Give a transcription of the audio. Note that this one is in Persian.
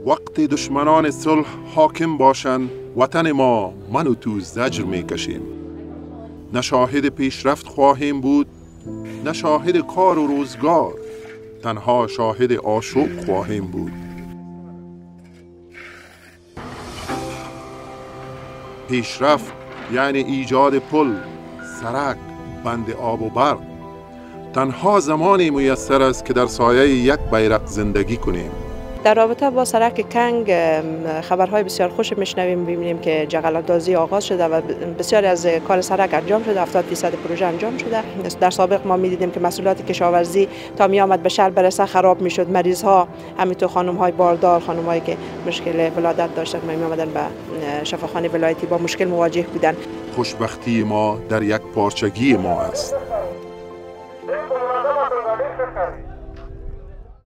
وقت دشمنان صلح حاکم باشند وطن ما من و تو زجر می کشیم. نه شاهد پیشرفت خواهیم بود، نه شاهد کار و روزگار، تنها شاهد آشوب خواهیم بود. پیشرفت یعنی ایجاد پل، سرک، بند آب و برق. تنها زمانی میسر است که در سایه یک بیرق زندگی کنیم. در رابطه با سرک کنگ خبرهای بسیار خوش میشنویم، میبینیم که جغل‌اندازی آغاز شده و بسیاری از کار سرک انجام شده، 70% پروژه انجام شده. در سابق ما میدیدیم که محصولات کشاورزی تا میآمد به شهر برسه خراب میشد، مریض ها همینطور خانم باردار، خانم‌هایی که مشکل ولادت داشتن میآمدن به شفاخانه ولایتی با مشکل مواجه بودن. خوشبختی ما در یک پارچگی ما است.